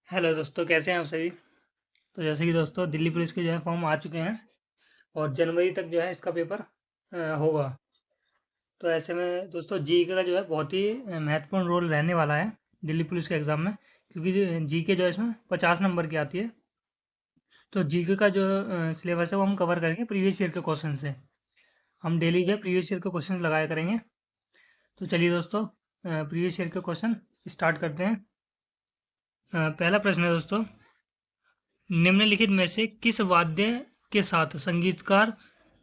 Hello दोस्तों, कैसे हैं आप सभी। तो जैसे कि दोस्तों दिल्ली पुलिस के जो है फॉर्म आ चुके हैं और जनवरी तक जो है इसका पेपर होगा। तो ऐसे में दोस्तों जीके का जो है बहुत ही महत्वपूर्ण रोल रहने वाला है दिल्ली पुलिस के एग्ज़ाम में, क्योंकि जीके जो है इसमें 50 नंबर की आती है। तो जीके का जो सिलेबस है वो हम कवर करेंगे प्रीवियस ईयर के क्वेश्चन से। हम डेली जो है प्रीवियस ईयर के क्वेश्चन लगाया करेंगे। तो चलिए दोस्तों, प्रीवियस ईयर के क्वेश्चन स्टार्ट करते हैं। पहला प्रश्न है दोस्तों, निम्नलिखित में से किस वाद्य के साथ संगीतकार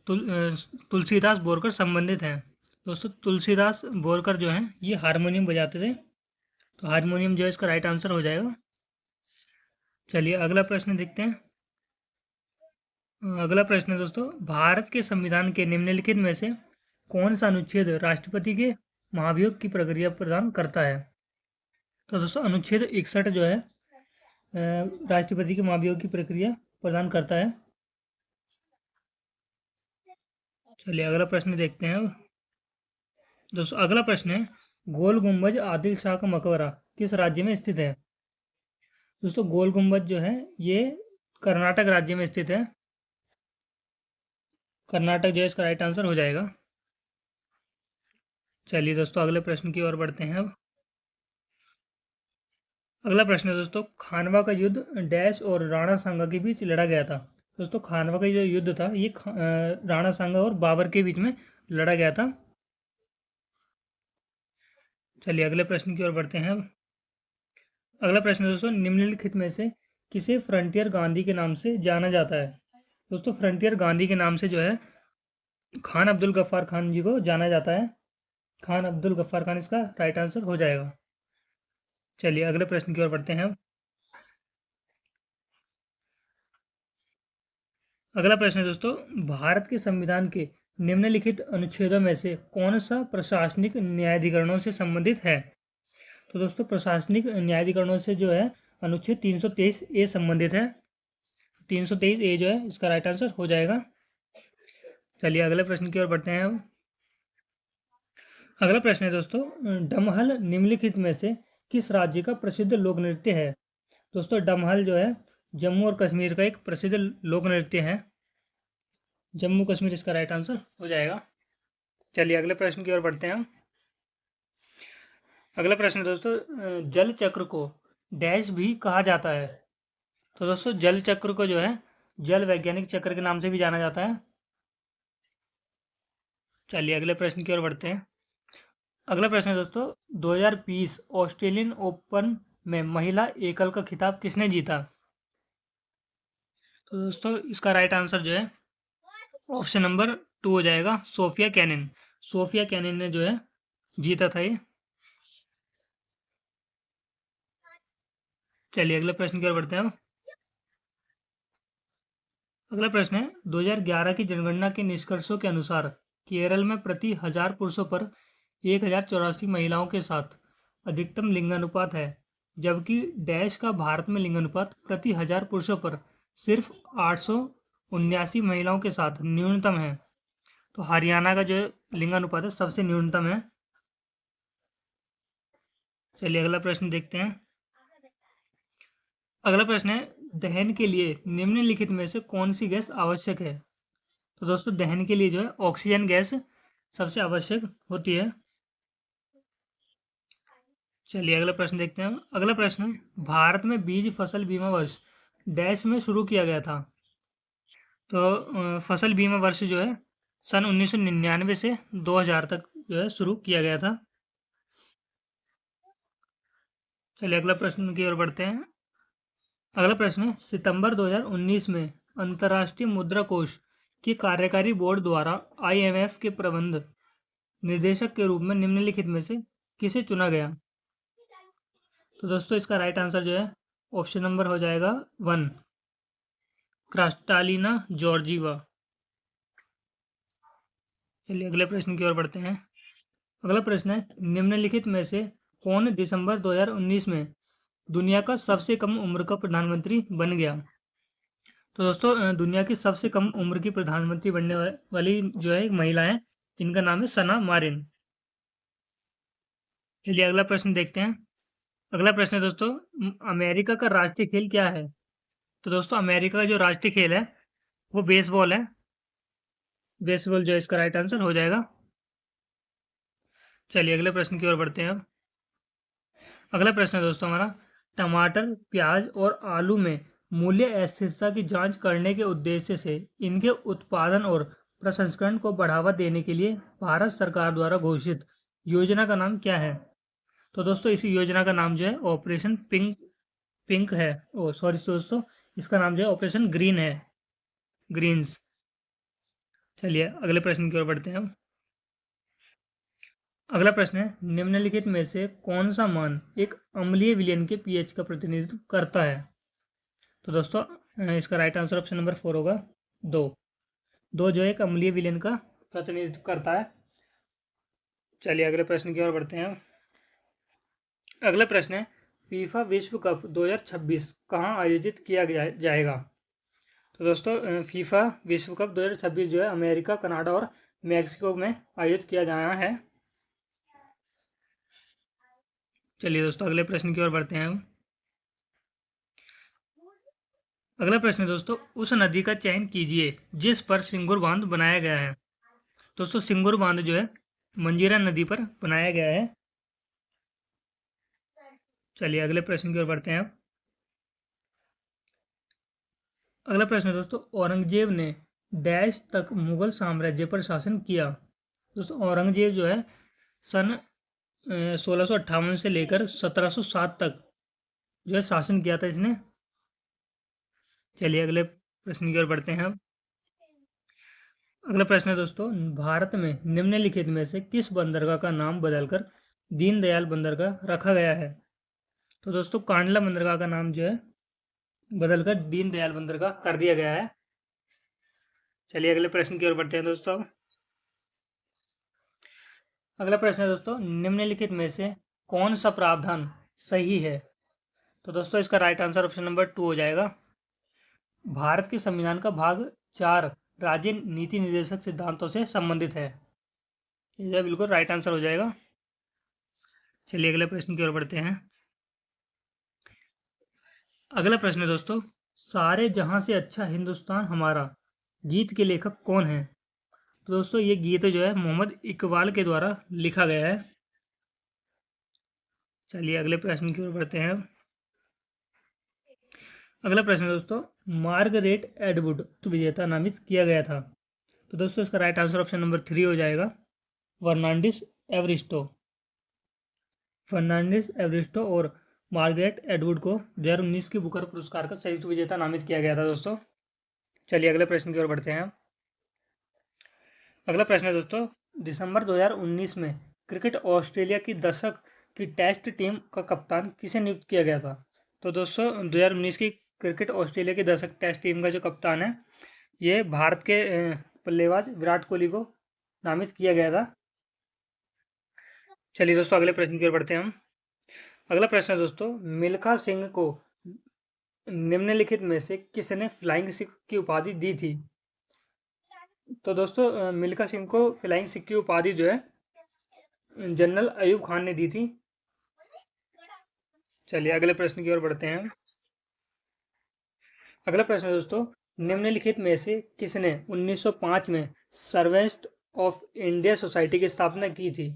तुलसीदास बोरकर संबंधित हैं। दोस्तों तुलसीदास बोरकर जो हैं ये हारमोनियम बजाते थे, तो हारमोनियम जो है इसका राइट आंसर हो जाएगा। चलिए अगला प्रश्न देखते हैं। अगला प्रश्न है दोस्तों, भारत के संविधान के निम्नलिखित में से कौन सा अनुच्छेद राष्ट्रपति के महाभियोग की प्रक्रिया प्रदान करता है। तो दोस्तों अनुच्छेद 61 जो है राष्ट्रपति के महाभियोग की प्रक्रिया प्रदान करता है। चलिए अगला प्रश्न देखते हैं अब। दोस्तों अगला प्रश्न है, गोल गुंबज आदिल शाह का मकबरा किस राज्य में स्थित है। दोस्तों गोल गुंबज जो है ये कर्नाटक राज्य में स्थित है। कर्नाटक जो है इसका राइट आंसर हो जाएगा। चलिए दोस्तों अगले प्रश्न की ओर बढ़ते हैं अब। अगला प्रश्न है दोस्तों, खानवा का युद्ध डैश और राणा सांगा के बीच लड़ा गया था। दोस्तों खानवा का जो युद्ध था ये राणा सांगा और बाबर के बीच में लड़ा गया था। चलिए अगले प्रश्न की ओर बढ़ते हैं अब। अगला प्रश्न है दोस्तों, निम्नलिखित में से किसे फ्रंटियर गांधी के नाम से जाना जाता है। दोस्तों फ्रंटियर गांधी के नाम से जो है खान अब्दुल गफ्फार खान जी को जाना जाता है। खान अब्दुल गफ्फार खान इसका राइट आंसर हो जाएगा। चलिए अगले प्रश्न की ओर बढ़ते हैं अब। अगला प्रश्न है दोस्तों, भारत के संविधान के निम्नलिखित अनुच्छेदों में से कौन सा प्रशासनिक न्यायाधिकरणों से संबंधित है। तो दोस्तों प्रशासनिक न्यायाधिकरणों से जो है अनुच्छेद 323 ए संबंधित है। 323 ए जो है इसका राइट आंसर हो जाएगा। चलिए अगले प्रश्न की ओर बढ़ते हैं अब। अगला प्रश्न है दोस्तों, डमहल निम्नलिखित में से किस राज्य का प्रसिद्ध लोक नृत्य है। दोस्तों डमहल जो है जम्मू और कश्मीर का एक प्रसिद्ध लोक नृत्य है। जम्मू कश्मीर इसका राइट आंसर हो जाएगा। चलिए अगले प्रश्न की ओर बढ़ते हैं हम। अगला प्रश्न है दोस्तों, जल चक्र को डैश भी कहा जाता है। तो दोस्तों जल चक्र को जो है जल वैज्ञानिक चक्र के नाम से भी जाना जाता है। चलिए अगले प्रश्न की ओर बढ़ते हैं। अगला प्रश्न है दोस्तों, 2020 ऑस्ट्रेलियन ओपन में महिला एकल का खिताब किसने जीता। तो दोस्तों इसका राइट आंसर जो है ऑप्शन नंबर 2 हो जाएगा, सोफिया कैनिन। सोफिया कैनिन ने जो है जीता था ये। चलिए अगले प्रश्न की ओर बढ़ते हैं अब। अगला प्रश्न है, 2011 की जनगणना के निष्कर्षों के अनुसार केरल में प्रति 1000 पुरुषों पर 1084 महिलाओं के साथ अधिकतम लिंगानुपात है, जबकि डैश का भारत में लिंगानुपात प्रति 1000 पुरुषों पर सिर्फ 879 महिलाओं के साथ न्यूनतम है। तो हरियाणा का जो लिंगानुपात है सबसे न्यूनतम है। चलिए अगला प्रश्न देखते हैं। अगला प्रश्न है, दहन के लिए निम्नलिखित में से कौन सी गैस आवश्यक है। तो दोस्तों दहन के लिए जो है ऑक्सीजन गैस सबसे आवश्यक होती है। चलिए अगला प्रश्न देखते हैं। अगला प्रश्न है, भारत में बीज फसल बीमा वर्ष डैश में शुरू किया गया था। तो फसल बीमा वर्ष जो है सन 1999 से 2000 तक जो है शुरू किया गया था। चलिए अगला प्रश्न की ओर बढ़ते हैं। अगला प्रश्न है, सितंबर 2019 में अंतर्राष्ट्रीय मुद्रा कोष की कार्यकारी बोर्ड द्वारा IMF के प्रबंध निर्देशक के रूप में निम्नलिखित में से किसे चुना गया। तो दोस्तों इसका राइट आंसर जो है ऑप्शन नंबर हो जाएगा 1, क्रास्टालिना जॉर्जीवा। चलिए अगले प्रश्न की ओर बढ़ते हैं। अगला प्रश्न है, निम्नलिखित में से कौन दिसंबर 2019 में दुनिया का सबसे कम उम्र का प्रधानमंत्री बन गया। तो दोस्तों दुनिया की सबसे कम उम्र की प्रधानमंत्री बनने वाली जो है एक महिला है, जिनका नाम है सना मारिन। चलिए अगला प्रश्न देखते हैं। अगला प्रश्न है दोस्तों, अमेरिका का राष्ट्रीय खेल क्या है? तो दोस्तों अमेरिका का जो राष्ट्रीय खेल है वो बेसबॉल है। बेसबॉल जो है इसका राइट आंसर हो जाएगा। चलिए अगले प्रश्न की ओर बढ़ते हैं अब। अगला प्रश्न है दोस्तों हमारा, टमाटर, प्याज और आलू में मूल्य अस्थिरता की जांच करने के उद्देश्य से इनके उत्पादन और प्रसंस्करण को बढ़ावा देने के लिए भारत सरकार द्वारा घोषित योजना का नाम क्या है? तो दोस्तों इस योजना का नाम जो है ऑपरेशन पिंक पिंक है। ओ सॉरी दोस्तों, इसका नाम जो है ऑपरेशन ग्रीन है, ग्रीन्स। चलिए अगले प्रश्न की ओर बढ़ते हैं हम। अगला प्रश्न है, निम्नलिखित में से कौन सा मान एक अम्लीय विलयन के पीएच का प्रतिनिधित्व करता है? तो दोस्तों इसका राइट आंसर ऑप्शन नंबर 4 होगा, 2। 2 जो है एक अम्लीय विलयन का प्रतिनिधित्व करता है। चलिए अगले प्रश्न की ओर बढ़ते हैं। अगला प्रश्न है, फीफा विश्व कप 2026 कहाँ आयोजित किया जाएगा? तो दोस्तों फीफा विश्व कप 2026 जो है अमेरिका, कनाडा और मैक्सिको में आयोजित किया जाना है। चलिए दोस्तों अगले प्रश्न की ओर बढ़ते हैं हम। अगला प्रश्न है दोस्तों, उस नदी का चयन कीजिए जिस पर सिंगुर बांध बनाया गया है। दोस्तों सिंगुर बांध जो है मंजीरा नदी पर बनाया गया है। चलिए अगले प्रश्न की ओर बढ़ते हैं अब। अगला प्रश्न है दोस्तों, औरंगजेब ने डैश तक मुगल साम्राज्य पर शासन किया? दोस्तों औरंगजेब जो है सन 1658 से लेकर 1707 तक जो है शासन किया था इसने। चलिए अगले प्रश्न की ओर बढ़ते हैं अब। अगला प्रश्न है दोस्तों, भारत में निम्नलिखित में से किस बंदरगाह का नाम बदलकर दीनदयाल बंदरगाह रखा गया है? तो दोस्तों कांडला बंदरगाह का नाम जो है बदलकर दीनदयाल बंदरगाह कर दिया गया है। चलिए अगले प्रश्न की ओर बढ़ते हैं दोस्तों। अगला प्रश्न है दोस्तों, निम्नलिखित में से कौन सा प्रावधान सही है? तो दोस्तों इसका राइट आंसर ऑप्शन नंबर 2 हो जाएगा। भारत के संविधान का भाग 4 राज्य नीति निर्देशक सिद्धांतों से संबंधित है। यह बिल्कुल राइट आंसर हो जाएगा। चलिए अगले प्रश्न की ओर बढ़ते हैं। अगला प्रश्न है दोस्तों, सारे जहां से अच्छा हिंदुस्तान हमारा गीत के लेखक कौन है? तो दोस्तों ये गीत जो है मोहम्मद इकबाल के द्वारा लिखा गया है। चलिए अगले प्रश्न की ओर बढ़ते हैं। अगला प्रश्न है दोस्तों, मार्गरेट एडवुड विजेता नामित किया गया था? तो दोस्तों इसका राइट आंसर ऑप्शन नंबर 3 हो जाएगा, फर्नांडिस एवरिस्टो। फर्नांडिस एवरिस्टो और मार्गरेट एडवुड को 2019 के बुकर पुरस्कार का संयुक्त विजेता नामित किया गया था दोस्तों। चलिए अगले प्रश्न की ओर बढ़ते हैं। अगला प्रश्न है दोस्तों, दिसंबर 2019 में क्रिकेट ऑस्ट्रेलिया की दशक की टेस्ट टीम का कप्तान किसे नियुक्त किया गया था? तो दोस्तों 2019 की क्रिकेट ऑस्ट्रेलिया की दशक टेस्ट टीम का जो कप्तान है ये भारत के बल्लेबाज विराट कोहली को नामित किया गया था। चलिए दोस्तों अगले प्रश्न की ओर बढ़ते हैं हम। अगला प्रश्न है दोस्तों, मिल्खा सिंह को निम्नलिखित में से किसने फ्लाइंग सिख की उपाधि दी थी? तो दोस्तों मिल्खा सिंह को फ्लाइंग सिख की उपाधि जो है जनरल अयूब खान ने दी थी। चलिए अगले प्रश्न की ओर बढ़ते हैं। अगला प्रश्न है दोस्तों, निम्नलिखित में से किसने 1905 में सर्वेंट ऑफ इंडिया सोसाइटी की स्थापना की थी?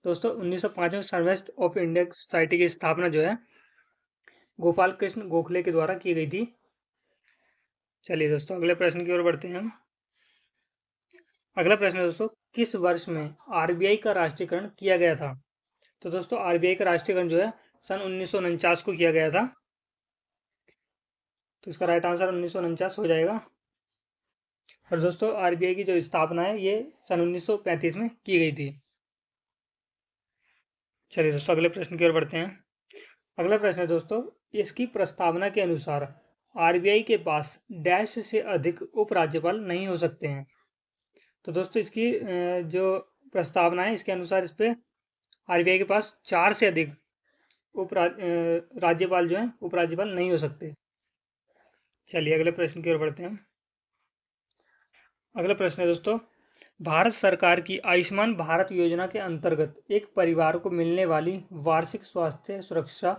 दोस्तों 1905 में सर्वेंट ऑफ इंडिया सोसाइटी की स्थापना जो है गोपाल कृष्ण गोखले के द्वारा की गई थी। चलिए दोस्तों अगले प्रश्न की ओर बढ़ते हैं हम। अगला प्रश्न है दोस्तों, किस वर्ष में आरबीआई का राष्ट्रीयकरण किया गया था? तो दोस्तों आरबीआई का राष्ट्रीयकरण जो है सन 1949 को किया गया था। तो इसका राइट आंसर 1949 हो जाएगा। और दोस्तों आरबीआई की जो स्थापना है ये सन 1935 में की गई थी। चलिए दोस्तों अगले प्रश्न की ओर बढ़ते हैं। अगला प्रश्न है दोस्तों, इसकी प्रस्तावना के अनुसार आरबीआई के पास डैश से अधिक उपराज्यपाल नहीं हो सकते हैं। तो दोस्तों इसकी जो प्रस्तावना है इसके अनुसार इस पे आरबीआई के पास 4 से अधिक राज्यपाल जो है उपराज्यपाल नहीं हो सकते। चलिए अगले प्रश्न की ओर बढ़ते हैं। अगला प्रश्न है दोस्तों, भारत सरकार की आयुष्मान भारत योजना के अंतर्गत एक परिवार को मिलने वाली वार्षिक स्वास्थ्य सुरक्षा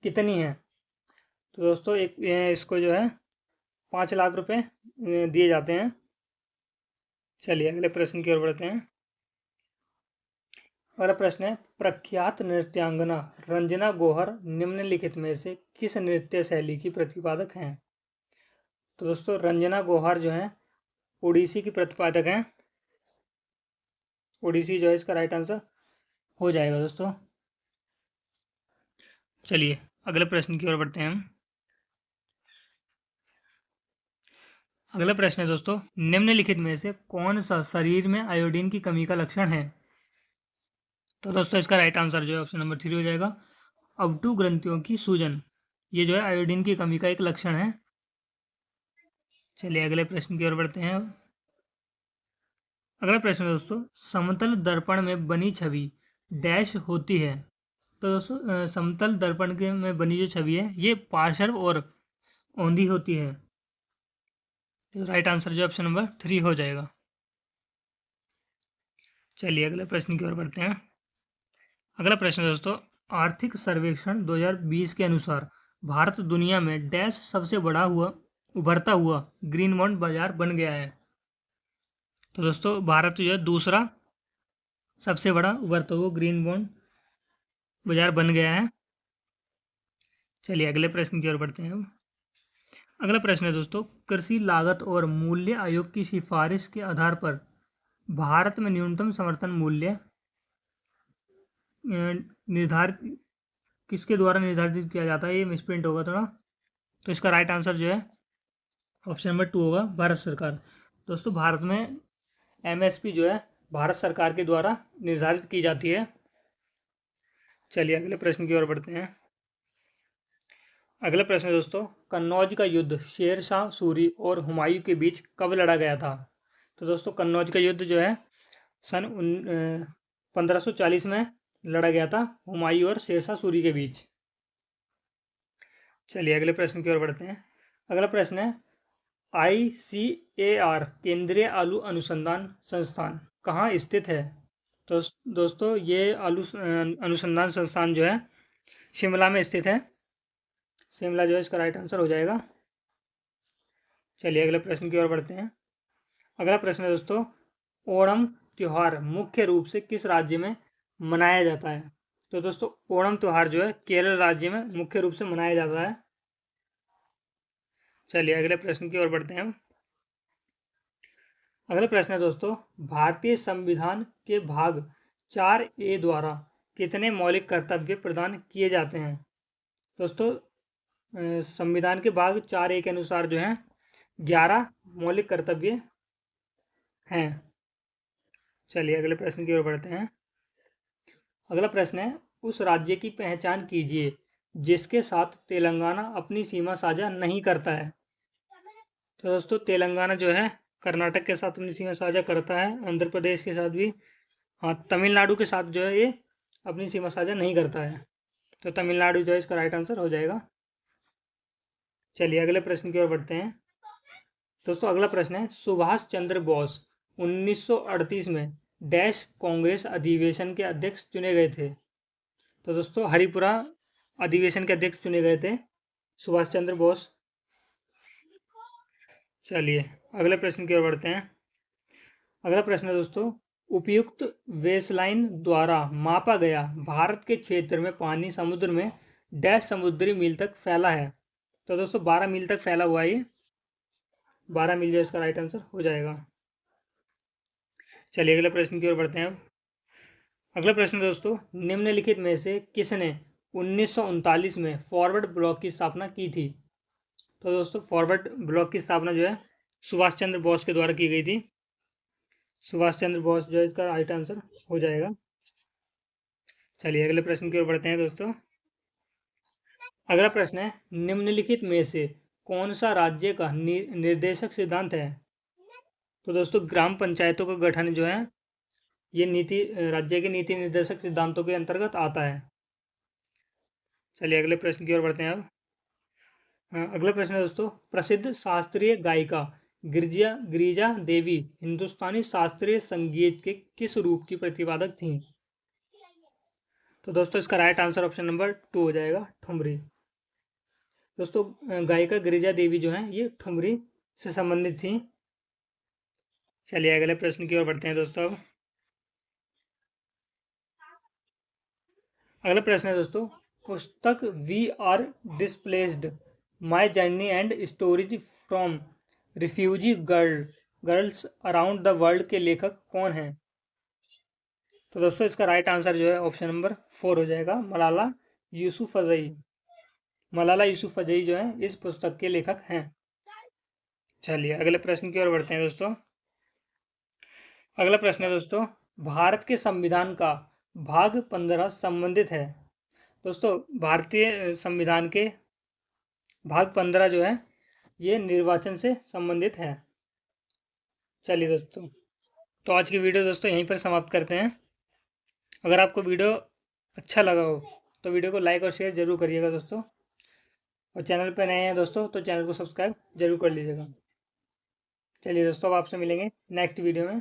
कितनी है? तो दोस्तों इसको जो है 5 लाख रुपए दिए जाते हैं। चलिए अगले प्रश्न की ओर बढ़ते हैं। अगला प्रश्न है, प्रख्यात नृत्यांगना रंजना गौहर निम्नलिखित में से किस नृत्य शैली की प्रतिपादक हैं? तो दोस्तों रंजना गौहर जो है ओडिसी की प्रतिपादक हैं। ओडिसी जो है इसका राइट आंसर हो जाएगा दोस्तों। चलिए अगले प्रश्न की ओर बढ़ते हैं हम। अगला प्रश्न है दोस्तों, निम्नलिखित में से कौन सा शरीर में आयोडीन की कमी का लक्षण है? तो दोस्तों इसका राइट आंसर जो है ऑप्शन नंबर 3 हो जाएगा, अवटु ग्रंथियों की सूजन। ये जो है आयोडीन की कमी का एक लक्षण है। चलिए अगले प्रश्न की ओर बढ़ते हैं। अगला प्रश्न है दोस्तों, समतल दर्पण में बनी छवि डैश होती है। तो दोस्तों समतल दर्पण के में बनी जो छवि है ये पार्श्व और औंधी होती है। तो राइट आंसर जो ऑप्शन नंबर 3 हो जाएगा। चलिए अगले प्रश्न की ओर बढ़ते हैं। अगला प्रश्न है दोस्तों, आर्थिक सर्वेक्षण 2020 के अनुसार भारत दुनिया में डैश सबसे बड़ा उभरता हुआ ग्रीन बॉन्ड बाजार बन गया है। तो दोस्तों भारत जो है दूसरा सबसे बड़ा उभरता हुआ ग्रीन बॉन्ड बाजार बन गया है। चलिए अगले प्रश्न की ओर बढ़ते हैं हम। अगला प्रश्न है दोस्तों, कृषि लागत और मूल्य आयोग की सिफारिश के आधार पर भारत में न्यूनतम समर्थन मूल्य निर्धारित किसके द्वारा निर्धारित किया जाता है? ये मिसप्रिंट होगा थोड़ा, तो इसका राइट आंसर जो है ऑप्शन नंबर 2 होगा, भारत सरकार। दोस्तों भारत में एमएसपी जो है भारत सरकार के द्वारा निर्धारित की जाती है। चलिए अगले प्रश्न की ओर बढ़ते हैं। अगला प्रश्न है दोस्तों, कन्नौज का युद्ध शेर शाह सूरी और हुमायूं के बीच कब लड़ा गया था? तो दोस्तों कन्नौज का युद्ध जो है सन 1540 में लड़ा गया था हुमायूं और शेर शाह सूरी के बीच। चलिए अगले प्रश्न की ओर बढ़ते हैं। अगला प्रश्न है, ICAR केंद्रीय आलू अनुसंधान संस्थान कहाँ स्थित है? तो दोस्तों ये आलू अनुसंधान संस्थान जो है शिमला में स्थित है। शिमला जो है इसका राइट आंसर हो जाएगा। चलिए अगले प्रश्न की ओर बढ़ते हैं। अगला प्रश्न है दोस्तों, ओणम त्यौहार मुख्य रूप से किस राज्य में मनाया जाता है? तो दोस्तों ओणम त्यौहार जो है केरल राज्य में मुख्य रूप से मनाया जाता है। चलिए अगले प्रश्न की ओर बढ़ते हैं हम। अगला प्रश्न है दोस्तों, भारतीय संविधान के भाग 4A द्वारा कितने मौलिक कर्तव्य प्रदान किए जाते हैं? दोस्तों संविधान के भाग 4A के अनुसार जो है 11 मौलिक कर्तव्य हैं। चलिए अगले प्रश्न की ओर बढ़ते हैं। अगला प्रश्न है, उस राज्य की पहचान कीजिए जिसके साथ तेलंगाना अपनी सीमा साझा नहीं करता है। तो दोस्तों तेलंगाना जो है कर्नाटक के साथ अपनी सीमा साझा करता है, आंध्र प्रदेश के साथ भी, हाँ तमिलनाडु के साथ जो है ये अपनी सीमा साझा नहीं करता है। तो तमिलनाडु जो है इसका राइट आंसर हो जाएगा। चलिए अगले प्रश्न की ओर बढ़ते हैं। दोस्तों अगला प्रश्न है, सुभाष चंद्र बोस 1938 में डैश कांग्रेस अधिवेशन के अध्यक्ष चुने गए थे? तो दोस्तों हरिपुरा अधिवेशन के अध्यक्ष चुने गए थे सुभाष चंद्र बोस। चलिए अगले प्रश्न की ओर बढ़ते हैं। अगला प्रश्न है दोस्तों, उपयुक्त बेसलाइन द्वारा मापा गया भारत के क्षेत्र में पानी समुद्र में डैश समुद्री मील तक फैला है? तो दोस्तों 12 मील तक फैला हुआ है ये, 12 मील जो इसका राइट आंसर हो जाएगा। चलिए अगले प्रश्न की ओर बढ़ते हैं अब। अगला प्रश्न दोस्तों, निम्नलिखित में से किसने 1939 में फॉरवर्ड ब्लॉक की स्थापना की थी? तो दोस्तों फॉरवर्ड ब्लॉक की स्थापना जो है सुभाष चंद्र बोस के द्वारा की गई थी। सुभाष चंद्र बोस जो है इसका राइट आंसर हो जाएगा। चलिए अगले प्रश्न की ओर बढ़ते हैं दोस्तों। अगला प्रश्न है, निम्नलिखित में से कौन सा राज्य का निर्देशक सिद्धांत है? तो दोस्तों ग्राम पंचायतों का गठन जो है ये नीति राज्य के नीति निर्देशक सिद्धांतों के अंतर्गत आता है। चलिए अगले प्रश्न की ओर बढ़ते हैं अब। अगला प्रश्न है दोस्तों, प्रसिद्ध शास्त्रीय गायिका गिरिजा देवी हिंदुस्तानी शास्त्रीय संगीत के किस रूप की प्रतिपादक थीं? तो दोस्तों इसका राइट आंसर ऑप्शन नंबर 2 हो जाएगा, ठुमरी। दोस्तों गायिका गिरिजा देवी जो है ये ठुमरी से संबंधित थी। चलिए अगले प्रश्न की ओर बढ़ते हैं दोस्तों। अब अगला प्रश्न है दोस्तों, पुस्तक we are displaced my journey and stories from refugee girls around the world के लेखक कौन हैं? तो दोस्तों इसका राइट आंसर जो है ऑप्शन नंबर 4 हो जाएगा, मलाला यूसुफजई। मलाला यूसुफजई जो है इस पुस्तक के लेखक हैं। चलिए अगले प्रश्न की ओर बढ़ते हैं दोस्तों। अगला प्रश्न है दोस्तों, भारत के संविधान का भाग 15 संबंधित है। दोस्तों भारतीय संविधान के भाग 15 जो है ये निर्वाचन से संबंधित है। चलिए दोस्तों, तो आज की वीडियो दोस्तों यहीं पर समाप्त करते हैं। अगर आपको वीडियो अच्छा लगा हो तो वीडियो को लाइक और शेयर जरूर करिएगा दोस्तों, और चैनल पर नए हैं दोस्तों तो चैनल को सब्सक्राइब जरूर कर लीजिएगा। चलिए दोस्तों, अब आपसे मिलेंगे नेक्स्ट वीडियो में।